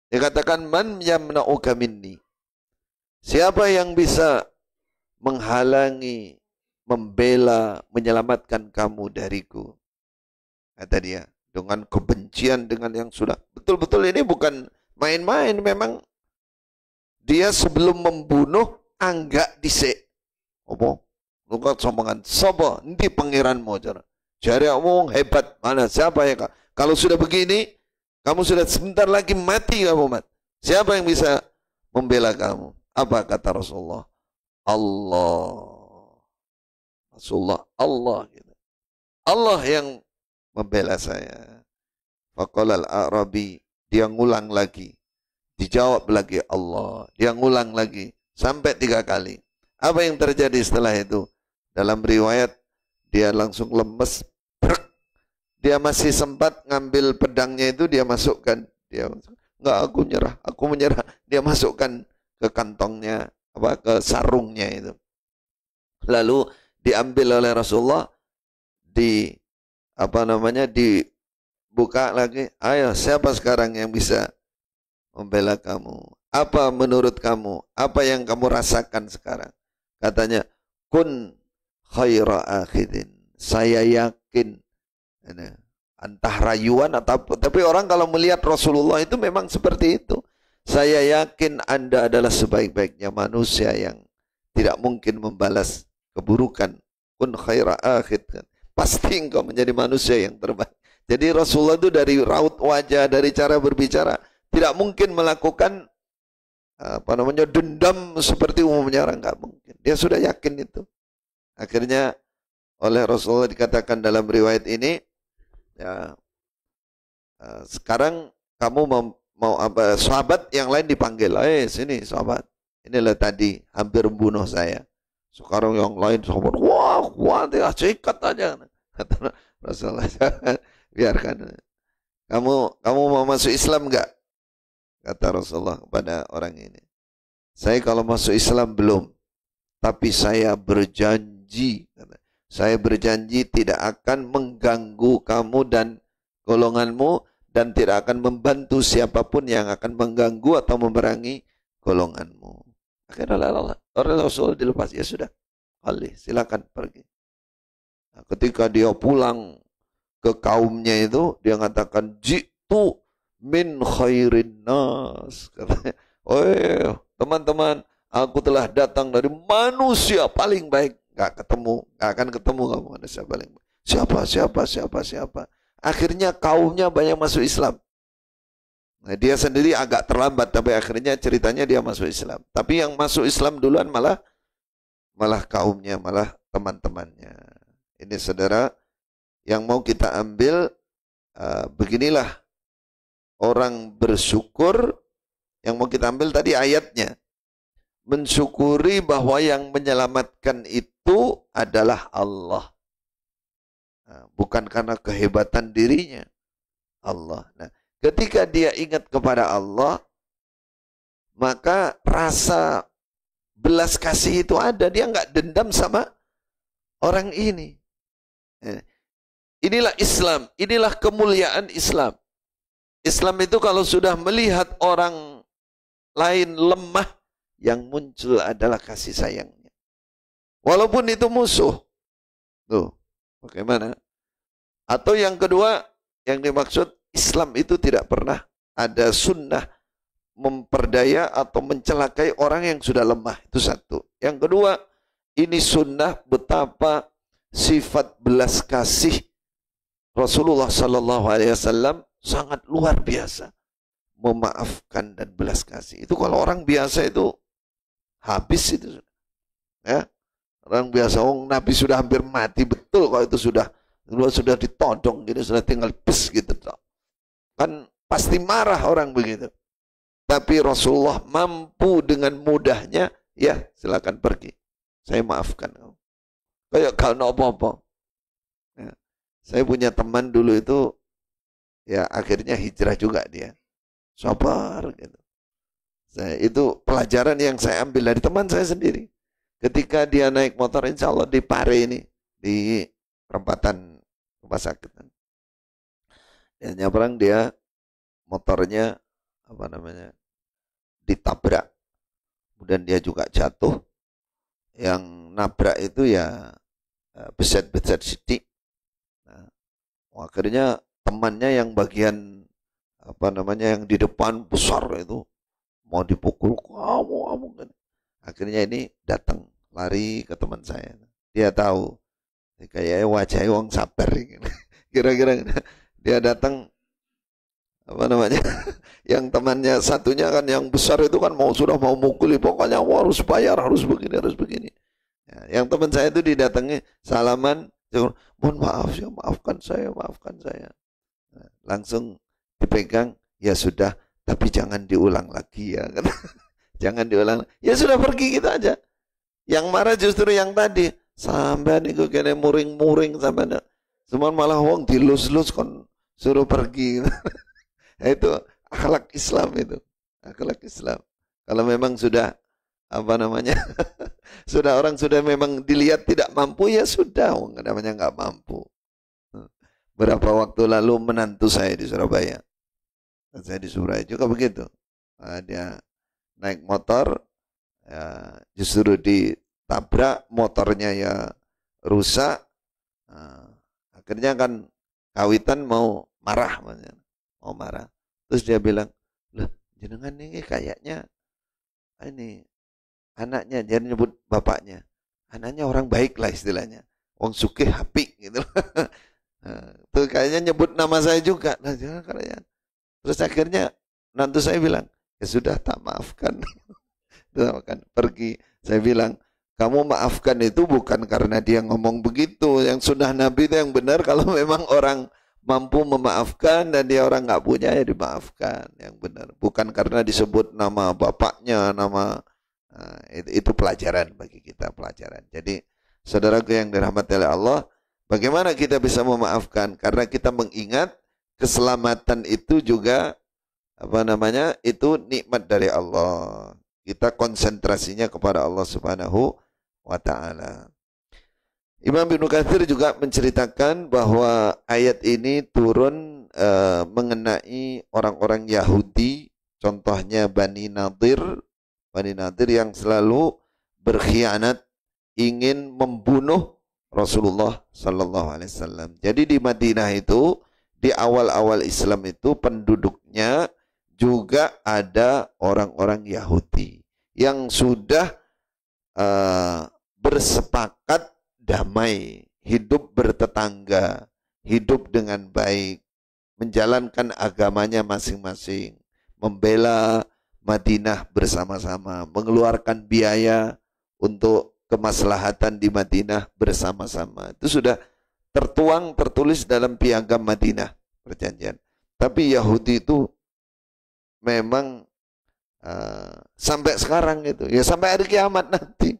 Dia katakan, man yamna'uka minni. Siapa yang bisa menghalangi, membela, menyelamatkan kamu dariku? Kata dia, dengan kebencian, dengan yang sudah betul-betul ini bukan main-main. Memang dia sebelum membunuh anggak dhisik. Apa? Nukat somongan, sapa endi pangeranmu cara. Jari omong hebat, mana siapa ya Kak? Kalau sudah begini, kamu sudah sebentar lagi mati kamu mat. Siapa yang bisa membela kamu? Apa kata Rasulullah? Allah. Rasulullah Allah gitu. Allah yang membela saya. Faqala al-Arabi, dia ngulang lagi. Dijawab lagi Allah. Dia ngulang lagi sampai 3 kali. Apa yang terjadi setelah itu? Dalam riwayat dia langsung lemes. Brek. Dia masih sempat ngambil pedangnya itu, dia masukkan. Dia enggak, aku menyerah. Dia masukkan ke kantongnya, ke sarungnya itu. Lalu diambil oleh Rasulullah, dibuka lagi. Ayo, siapa sekarang yang bisa membela kamu? Apa menurut kamu? Apa yang kamu rasakan sekarang? Katanya, kun khaira akhidin. Saya yakin. Entah rayuan atau apa. Tapi orang kalau melihat Rasulullah itu memang seperti itu. Saya yakin Anda adalah sebaik-baiknya manusia yang tidak mungkin membalas keburukan. Kun khaira akhid. Pasti engkau menjadi manusia yang terbaik. Jadi Rasulullah itu dari raut wajah, dari cara berbicara, tidak mungkin melakukan dendam seperti umumnya orang, nggak mungkin. Dia sudah yakin itu. Akhirnya oleh Rasulullah dikatakan dalam riwayat ini, ya, sekarang kamu mau apa? Sahabat yang lain dipanggil, sini sahabat, inilah tadi hampir membunuh saya. Sekarang yang lain sahabat, wah kuat ya, sikat aja. Kata Rasulullah, biarkan. Kamu mau masuk Islam enggak? Kata Rasulullah kepada orang ini. Saya kalau masuk Islam belum, tapi saya berjanji. Saya berjanji tidak akan mengganggu kamu dan golonganmu, dan tidak akan membantu siapapun yang akan mengganggu atau memerangi golonganmu. Akhirnya Rasulullah dilepas, ya sudah, Ali, silakan pergi. Nah, ketika dia pulang ke kaumnya itu, dia mengatakan, jitu min khairin nas. Katanya, oh teman-teman, aku telah datang dari manusia paling baik. Gak akan ketemu kamu manusia paling baik. Siapa. Akhirnya kaumnya banyak masuk Islam. Nah, dia sendiri agak terlambat, tapi akhirnya ceritanya dia masuk Islam. Tapi yang masuk Islam duluan malah kaumnya, malah teman-temannya. Ini saudara yang mau kita ambil, beginilah orang bersyukur. Yang mau kita ambil tadi ayatnya, mensyukuri bahwa yang menyelamatkan itu adalah Allah. Nah, bukan karena kehebatan dirinya, Allah. Nah, ketika dia ingat kepada Allah, maka rasa belas kasih itu ada. Dia nggak dendam sama orang ini. Inilah Islam, inilah kemuliaan Islam. Islam itu kalau sudah melihat orang lain lemah, yang muncul adalah kasih sayangnya. Walaupun itu musuh. Tuh, bagaimana? Atau yang kedua, yang dimaksud Islam itu tidak pernah ada sunnah memperdaya atau mencelakai orang yang sudah lemah. Itu satu. Yang kedua, ini sunnah betapa sifat belas kasih Rasulullah SAW sangat luar biasa. Memaafkan dan belas kasih. Itu kalau orang biasa itu habis itu. Ya. Orang biasa, Nabi sudah hampir mati betul kalau itu sudah ditodong gitu, sudah tinggal pes gitu. Kan pasti marah orang begitu. Tapi Rasulullah mampu dengan mudahnya, ya silakan pergi. Saya maafkan kamu. Kayak kalau apa-apa. Ya. Saya punya teman dulu itu, ya akhirnya hijrah juga dia. Sabar gitu. Itu pelajaran yang saya ambil dari teman saya sendiri. Ketika dia naik motor, insya Allah di Pare ini, di perempatan rumah sakit. Dia nyabrang, dia motornya ditabrak. Kemudian dia juga jatuh. Yang nabrak itu ya beset-beset sidik. Nah, akhirnya temannya yang bagian yang di depan besar itu mau dipukul, kamu kan. Akhirnya ini datang lari ke teman saya. Dia tahu kayak wajahnya wong sabar gitu. Kira-kira dia datang yang temannya satunya kan yang besar itu kan sudah mau mukuli, pokoknya harus bayar, harus begini. Ya, yang teman saya itu didatangi salaman, mohon maaf ya, maafkan saya. Nah, langsung dipegang, ya sudah, tapi jangan diulang lagi ya. Jangan diulang. Ya sudah, pergi kita aja. Yang marah justru yang tadi. Sampai niku kene muring-muring sampai cuman malah wong dilus-lus kon suruh pergi. Itu akhlak Islam itu. Akhlak Islam. Kalau memang sudah sudah orang sudah memang dilihat tidak mampu, ya sudah, namanya nggak mampu. Berapa waktu lalu menantu saya di Surabaya. Saya di Surabaya juga begitu. Dia naik motor, ya, justru ditabrak, motornya ya rusak. Akhirnya kan kawitan mau marah. Terus dia bilang, "Lah, jenengan ini kayaknya ini anaknya," dia nyebut bapaknya. Anaknya orang baik lah istilahnya. Wong sugih apik gitu. Tuh kayaknya nyebut nama saya juga. Nah, jangan kalian. Terus akhirnya nantu saya bilang, "Ya sudah, tak maafkan." Pergi. Saya bilang, kamu maafkan itu bukan karena dia ngomong begitu. Yang sunnah Nabi itu yang benar, kalau memang orang mampu memaafkan dan dia orang nggak punya, ya dimaafkan. Yang benar. Bukan karena disebut nama bapaknya, itu pelajaran bagi kita, pelajaran. Jadi saudaraku yang dirahmati oleh Allah, bagaimana kita bisa memaafkan? Karena kita mengingat keselamatan itu juga itu nikmat dari Allah. Kita konsentrasinya kepada Allah Subhanahu wa taala. Imam Ibnu Katsir juga menceritakan bahwa ayat ini turun mengenai orang-orang Yahudi, contohnya Bani Nadir yang selalu berkhianat, ingin membunuh Rasulullah sallallahu alaihi wasallam. Jadi di Madinah itu, di awal-awal Islam itu penduduknya juga ada orang-orang Yahudi yang sudah bersepakat damai, hidup bertetangga, hidup dengan baik, menjalankan agamanya masing-masing, membela Madinah bersama-sama, mengeluarkan biaya untuk kemaslahatan di Madinah bersama-sama. Itu sudah tertulis dalam piagam Madinah, perjanjian. Tapi Yahudi itu memang sampai sekarang itu, ya sampai hari kiamat nanti,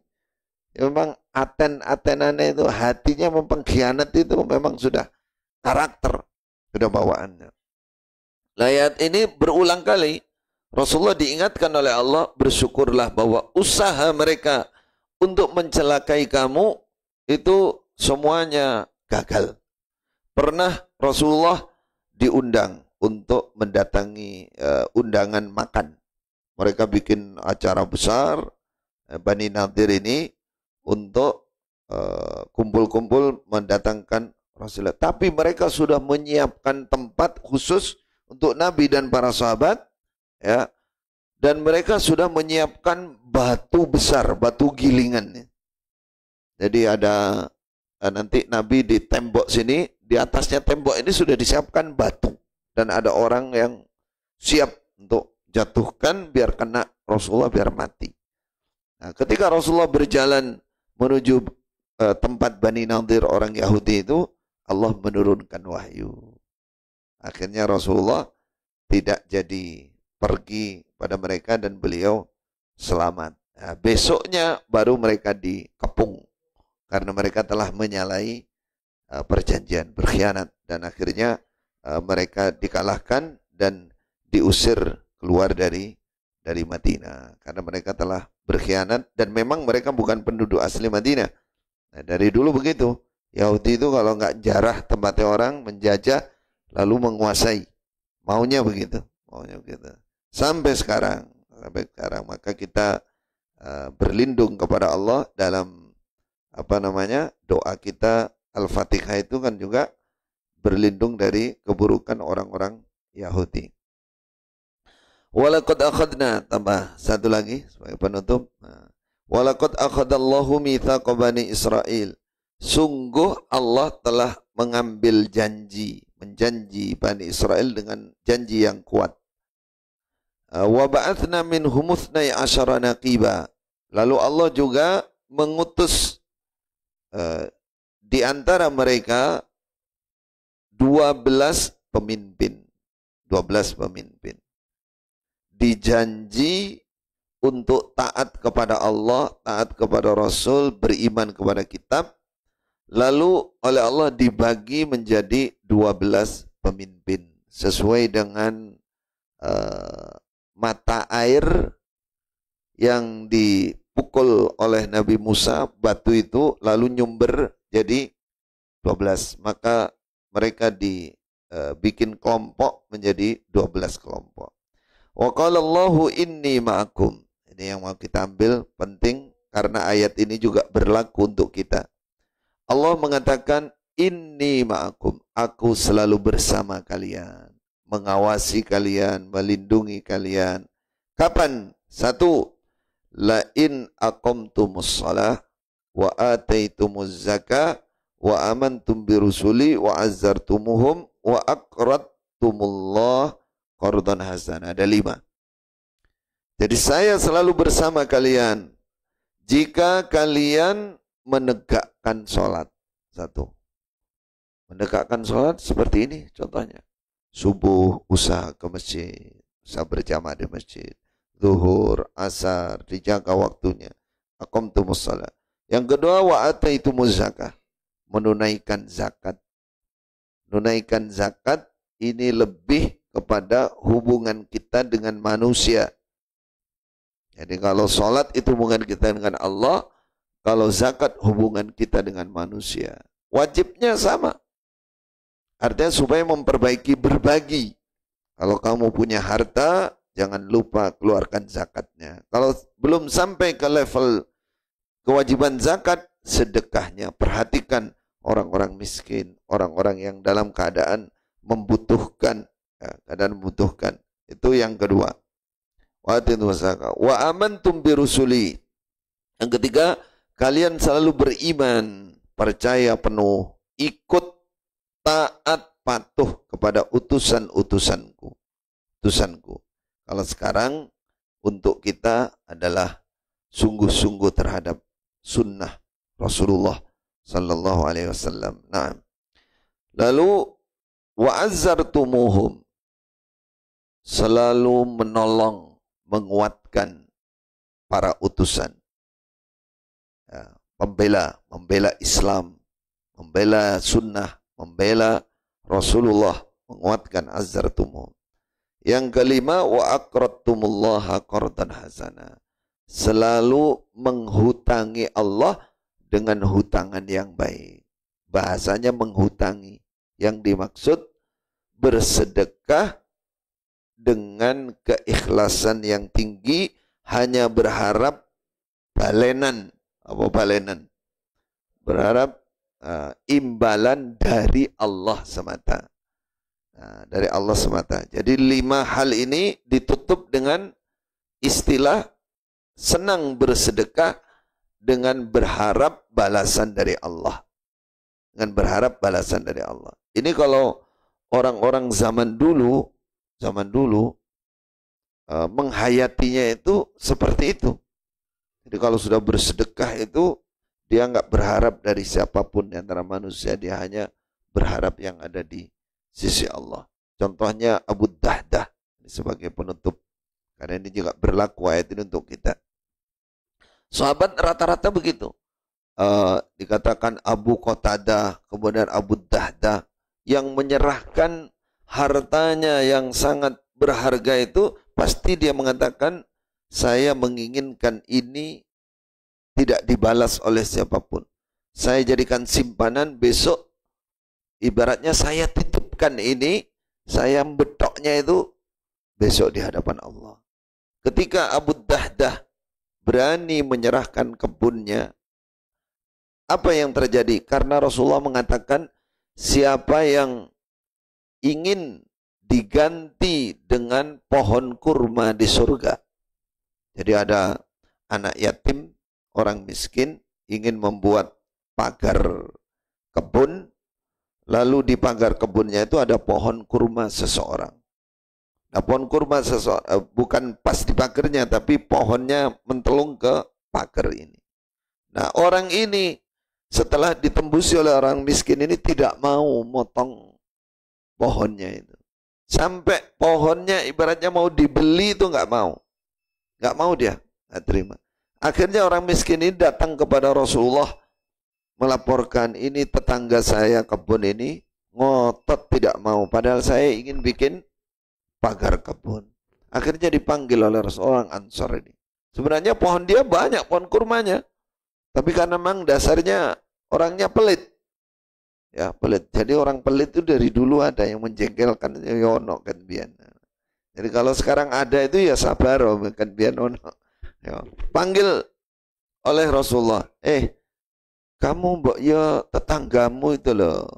ya memang Atenannya itu hatinya mempengkhianat, itu memang sudah karakter, sudah bawaannya. Ayat ini berulang kali Rasulullah diingatkan oleh Allah, bersyukurlah bahwa usaha mereka untuk mencelakai kamu itu semuanya gagal. Pernah Rasulullah diundang untuk mendatangi undangan makan. Mereka bikin acara besar, Bani Nadir ini, untuk kumpul-kumpul mendatangkan Rasulullah. Tapi mereka sudah menyiapkan tempat khusus untuk Nabi dan para sahabat, ya. Dan mereka sudah menyiapkan batu besar, batu gilingan. Jadi ada nanti Nabi di tembok sini, di atasnya tembok ini sudah disiapkan batu. Dan ada orang yang siap untuk jatuhkan biar kena Rasulullah, biar mati. Nah, ketika Rasulullah berjalan menuju tempat Bani Nadir orang Yahudi itu, Allah menurunkan wahyu. Akhirnya Rasulullah tidak jadi pergi pada mereka dan beliau selamat. Nah, besoknya baru mereka dikepung karena mereka telah menyalahi perjanjian, berkhianat, dan akhirnya mereka dikalahkan dan diusir keluar dari Madinah karena mereka telah berkhianat, dan memang mereka bukan penduduk asli Madinah. Nah, dari dulu begitu. Yahudi itu kalau nggak jarah tempatnya orang, menjajah lalu menguasai. Maunya begitu. Sampai sekarang. Maka kita berlindung kepada Allah dalam doa kita. Al-Fatihah itu kan juga berlindung dari keburukan orang-orang Yahudi. Walaqad akhadna, tambah satu lagi sebagai penutup. Walaqad akhadallahu mitsaqa bani Israil. Sungguh Allah telah mengambil janji, menjanji Bani Israel dengan janji yang kuat. Wa ba'atsna minhum 12 naqiba. Lalu Allah juga mengutus di antara mereka 12 pemimpin. 12 pemimpin. Dijanji untuk taat kepada Allah, taat kepada Rasul, beriman kepada kitab. Lalu oleh Allah dibagi menjadi 12 pemimpin. Sesuai dengan mata air yang dipukul oleh Nabi Musa, batu itu lalu nyumber jadi 12. Maka mereka dibikin kelompok menjadi 12 kelompok. Wa qala Allahu inni ma'akum. Ini yang mau kita ambil, penting karena ayat ini juga berlaku untuk kita. Allah mengatakan inni ma'akum, aku selalu bersama kalian, mengawasi kalian, melindungi kalian. Kapan? Satu, la in aqamtumus shalah wa ataitumuz zakah wa amantum birusuli wa azzartumuhum wa aqradtumullah qardan hasana. Ada 5. Jadi saya selalu bersama kalian jika kalian menegakkan sholat. 1. Menegakkan sholat seperti ini contohnya. Subuh usaha ke masjid, usaha berjamaah di masjid. Zuhur, asar, dijaga waktunya. Aqamtumus shalah. Yang kedua, wa ataitumuz zakah. Menunaikan zakat. Menunaikan zakat ini lebih kepada hubungan kita dengan manusia. Jadi kalau sholat itu hubungan kita dengan Allah, kalau zakat hubungan kita dengan manusia. Wajibnya sama. Artinya supaya memperbaiki berbagi. Kalau kamu punya harta, jangan lupa keluarkan zakatnya. Kalau belum sampai ke level kewajiban zakat, sedekahnya. Perhatikan orang-orang miskin, orang-orang yang dalam keadaan membutuhkan. Keadaan membutuhkan. Itu yang kedua. Wa amantum birusuli. Yang ketiga, kalian selalu beriman, percaya penuh, ikut taat patuh kepada utusan-utusanku. Kalau sekarang untuk kita adalah sungguh-sungguh terhadap sunnah Rasulullah sallallahu alaihi wasallam. Nah, lalu wa azzartumuhum, selalu menolong, menguatkan para utusan. Ya, membela Islam, membela sunnah, membela Rasulullah, menguatkan azzartumuhum. Yang kelima, wa aqradtumullaha qardan hasana. Selalu menghutangi Allah dengan hutangan yang baik. Bahasanya menghutangi. Yang dimaksud bersedekah dengan keikhlasan yang tinggi, hanya berharap balenan. Apa balenan? Berharap imbalan dari Allah semata. Dari Allah semata. Jadi 5 hal ini ditutup dengan istilah senang bersedekah dengan berharap balasan dari Allah. Dengan berharap balasan dari Allah. Ini kalau orang-orang zaman dulu menghayatinya itu seperti itu. Jadi kalau sudah bersedekah itu dia nggak berharap dari siapapun di antara manusia, dia hanya berharap yang ada di sisi Allah. Contohnya Abu Dahdah sebagai penutup, karena ini juga berlaku ayat ini untuk kita. Sahabat rata-rata begitu. Dikatakan Abu Qatadah, kemudian Abu Dahdah yang menyerahkan hartanya yang sangat berharga itu, pasti dia mengatakan, saya menginginkan ini tidak dibalas oleh siapapun. Saya jadikan simpanan, besok ibaratnya saya titipkan ini, saya betoknya itu besok di hadapan Allah. Ketika Abu Dahdah berani menyerahkan kebunnya, apa yang terjadi? Karena Rasulullah mengatakan, siapa yang ingin diganti dengan pohon kurma di surga. Jadi ada anak yatim, orang miskin, ingin membuat pagar kebun, lalu di pagar kebunnya itu ada pohon kurma seseorang. Nah, pohon kurma bukan pas di pagarnya, tapi pohonnya mentelung ke pagar ini. Nah, orang ini setelah ditembusi oleh orang miskin ini tidak mau motong pohonnya itu. Sampai pohonnya ibaratnya mau dibeli itu nggak mau. Nggak mau dia, nggak terima. Akhirnya orang miskin ini datang kepada Rasulullah melaporkan, ini tetangga saya kebun ini ngotot tidak mau. Padahal saya ingin bikin pagar kebun. Akhirnya dipanggil oleh orang Ansor ini. Sebenarnya pohon dia banyak, pohon kurmanya. Tapi karena memang dasarnya orangnya pelit. Ya, pelit. Jadi orang pelit itu dari dulu ada yang menjengkelkan yono kan bian. Jadi kalau sekarang ada itu ya sabar kan bian ono. Ya. Panggil oleh Rasulullah. Kamu mbok ya tetanggamu itu loh.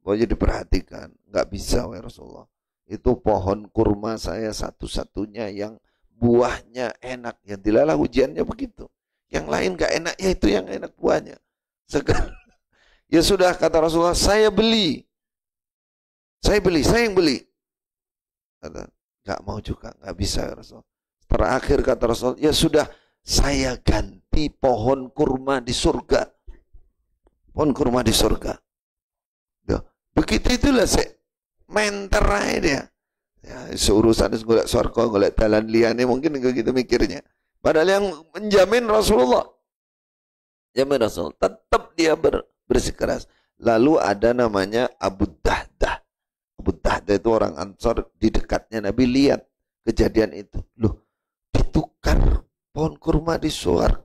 Mbok ya diperhatikan. Enggak bisa wahai Rasulullah. Itu pohon kurma saya satu-satunya yang buahnya enak. Yang dilalah ujiannya begitu. Yang lain enggak enak, ya itu yang enak buahnya. Sekarang ya sudah, kata Rasulullah, saya beli. Saya yang beli. Kata, nggak mau juga, nggak bisa Rasul. Terakhir kata Rasul, ya sudah, saya ganti pohon kurma di surga. Pohon kurma di surga. Ya, begitu itulah menter aja dia. Ya, seurusan golek surga, golek dalan liyane mungkin gitu mikirnya. Padahal yang menjamin Rasulullah. Jamin Rasul, tetap dia bersikeras. Lalu ada namanya Abu Dahdah. Abu Dahdah itu orang Ansor di dekatnya Nabi, lihat kejadian itu. Loh, ditukar pohon kurma di surga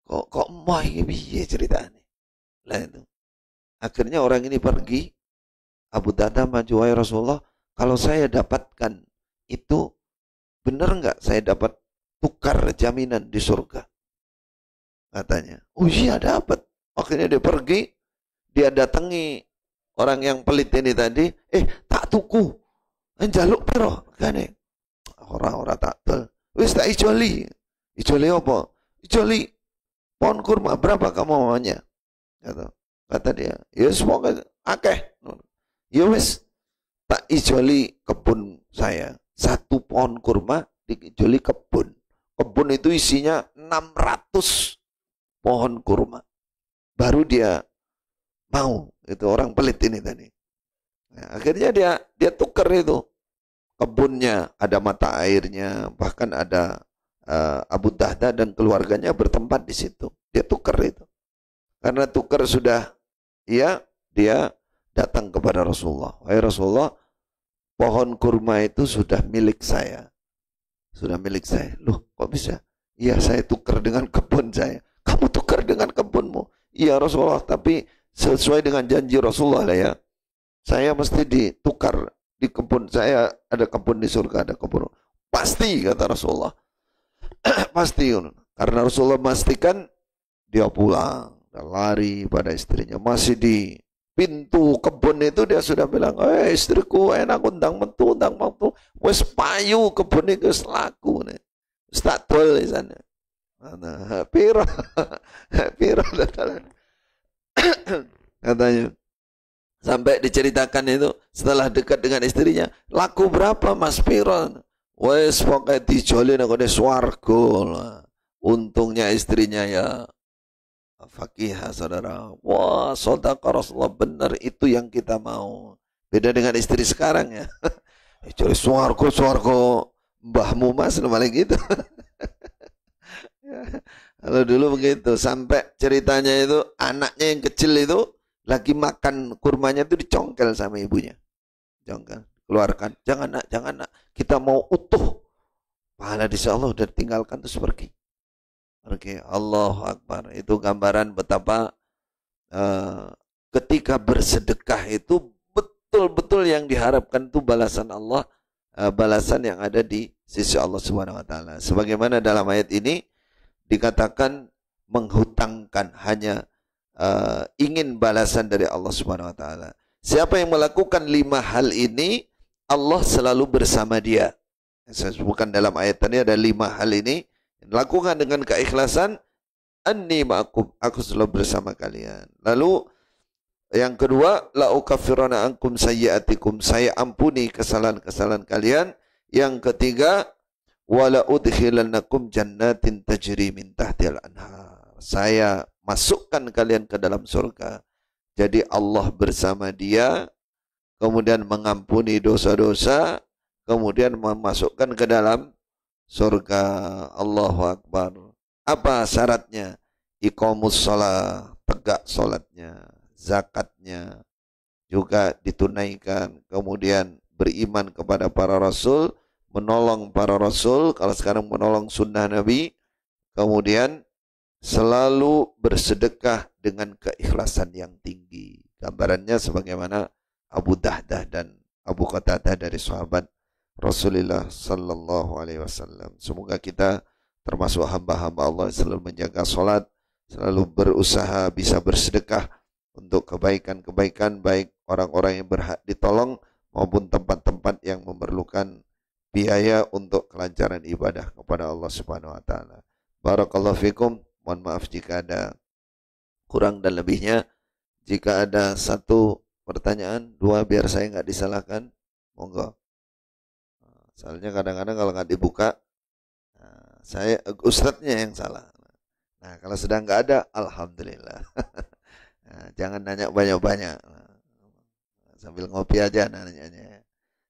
kok mau piye ceritanya. Lah itu. Akhirnya orang ini pergi. Abu Dahdah maju, wahai Rasulullah, kalau saya dapatkan itu, benar enggak saya dapat tukar jaminan di surga? Katanya, oh iya dapat. Akhirnya dia pergi, dia datangi orang yang pelit ini tadi, tak tuku, njaluk piro kan? Orang-orang tak tel, wis tak ijoli apa? Ijoli pohon kurma, berapa kamu maunya? Kata dia, ya semoga akeh. Ya wis tak ijoli kebun saya, satu pohon kurma diijoli kebun. Kebun itu isinya 600 pohon kurma. Baru dia mau, itu orang pelit ini tadi. Nah, akhirnya dia tukar itu. Kebunnya ada mata airnya, bahkan ada Abu Dahdah dan keluarganya bertempat di situ. Dia tukar itu. Karena tukar sudah, ya dia datang kepada Rasulullah. Wahai Rasulullah, pohon kurma itu sudah milik saya. Sudah milik saya. Loh, kok bisa? Iya, saya tukar dengan kebun saya. Kamu tukar dengan kebunmu. Iya Rasulullah, tapi sesuai dengan janji Rasulullah lah ya. Saya mesti ditukar di kebun saya, ada kebun di surga, ada kebun. Pasti kata Rasulullah. Pasti. Karena Rasulullah memastikan, dia pulang dan lari pada istrinya. Masih di pintu kebun itu dia sudah bilang, istriku enak undang mentu. Wes payu kebun itu selaku nih. Tak tol di sana. Piro katanya. Sampai diceritakan itu setelah dekat dengan istrinya, laku berapa Mas Piro? Wes pokoke dijoli nang swarga. Untungnya istrinya ya fakihah saudara. Wah, sedekah Rasulullah, benar itu yang kita mau. Beda dengan istri sekarang ya. Dijoli swarga mbahmu Mas malah gitu. Kalau dulu begitu, sampai ceritanya itu anaknya yang kecil itu lagi makan kurmanya itu dicongkel sama ibunya. Jongkel, keluarkan. Jangan nak, kita mau utuh. Pahala di Allah udah tinggalkan terus pergi. Allahu Akbar. Itu gambaran betapa ketika bersedekah itu betul-betul yang diharapkan itu balasan Allah, balasan yang ada di sisi Allah Subhanahu wa taala. Sebagaimana dalam ayat ini dikatakan menghutangkan hanya ingin balasan dari Allah Subhanahu wa taala. Siapa yang melakukan 5 hal ini, Allah selalu bersama dia. Saya sebutkan dalam ayat tadi ada 5 hal ini. Lakukan dengan keikhlasan, anni ma'akum, aku selalu bersama kalian. Lalu yang kedua, la ukaffiranna ankum sayyi'atikum, saya ampuni kesalahan-kesalahan kalian. Yang ketiga, wala udkhilannakum jannatin tajri min tahtihal anhar, saya masukkan kalian ke dalam surga. Jadi Allah bersama dia, kemudian mengampuni dosa-dosa, kemudian memasukkan ke dalam surga. Allahu Akbar. Apa syaratnya? Iqamus shalah, tegak salatnya, zakatnya juga ditunaikan, kemudian beriman kepada para rasul, menolong para rasul, kalau sekarang menolong sunnah Nabi, kemudian selalu bersedekah dengan keikhlasan yang tinggi. Gambarannya sebagaimana Abu Dahdah dan Abu Qatadah dari sahabat Rasulullah sallallahu alaihi wasallam. Semoga kita termasuk hamba-hamba Allah yang selalu menjaga salat, selalu berusaha bisa bersedekah untuk kebaikan-kebaikan, baik orang-orang yang berhak ditolong maupun tempat-tempat yang memerlukan biaya untuk kelancaran ibadah kepada Allah Subhanahu wa taala. Barakallahu fikum. Mohon maaf jika ada kurang dan lebihnya. Jika ada 1 pertanyaan, 2 biar saya nggak disalahkan, monggo. Soalnya kadang-kadang kalau nggak dibuka, saya ustadznya yang salah. Nah, kalau sedang nggak ada, alhamdulillah. Nah, jangan nanya banyak-banyak. Sambil ngopi aja nanyanya.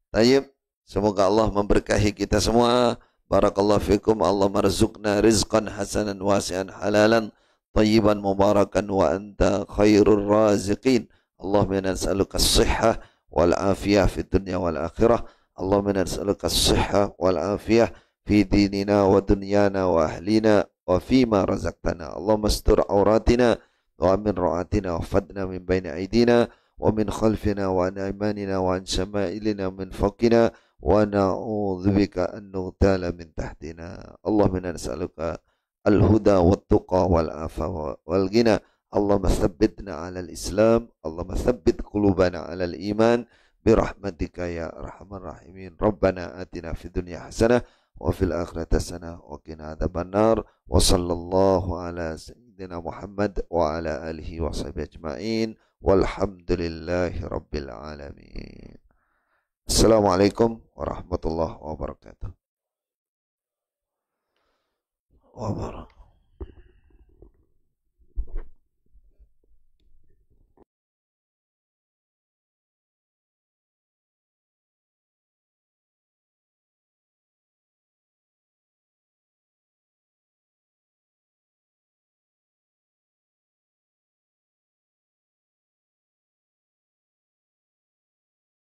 Tayyib, semoga Allah memberkahi kita semua. Barakallahu fikum. Allah marzuqna rizqan hasanan wasi'an halalan tayyiban mubarakan wa anta khairur raziqin. Allahumma nas'aluka as-sihhah wal afiyah fid dunya wal akhirah. Allahumma nas'aluka as-sihhah wal afiyah fi dinina wa dunyana wa ahlina wa fima razaqtana. Allahumma astur auratina wa amin ra'atina wa fadna min baini aydina wa min khalfina wa an aymanina wa an shama'ilina min fawqina wa na'udzu bika an nughtala min tahtina. Allahumma nas'aluka al-huda wat-tuqa wal-afa wal-ghina. Allahumma tsabbitna 'alal Islam, Allahumma tsabbit qulubana 'alal iman birahmatika ya arhamar rahimin. Rabbana atina fid dunya hasanah wa fil akhirati hasanah wa qina adzabannar. Wa sallallahu ala sayyidina Muhammad wa ala alihi wa sahbihi ajma'in. Walhamdulillahi rabbil alamin. Assalamualaikum warahmatullahi wabarakatuh.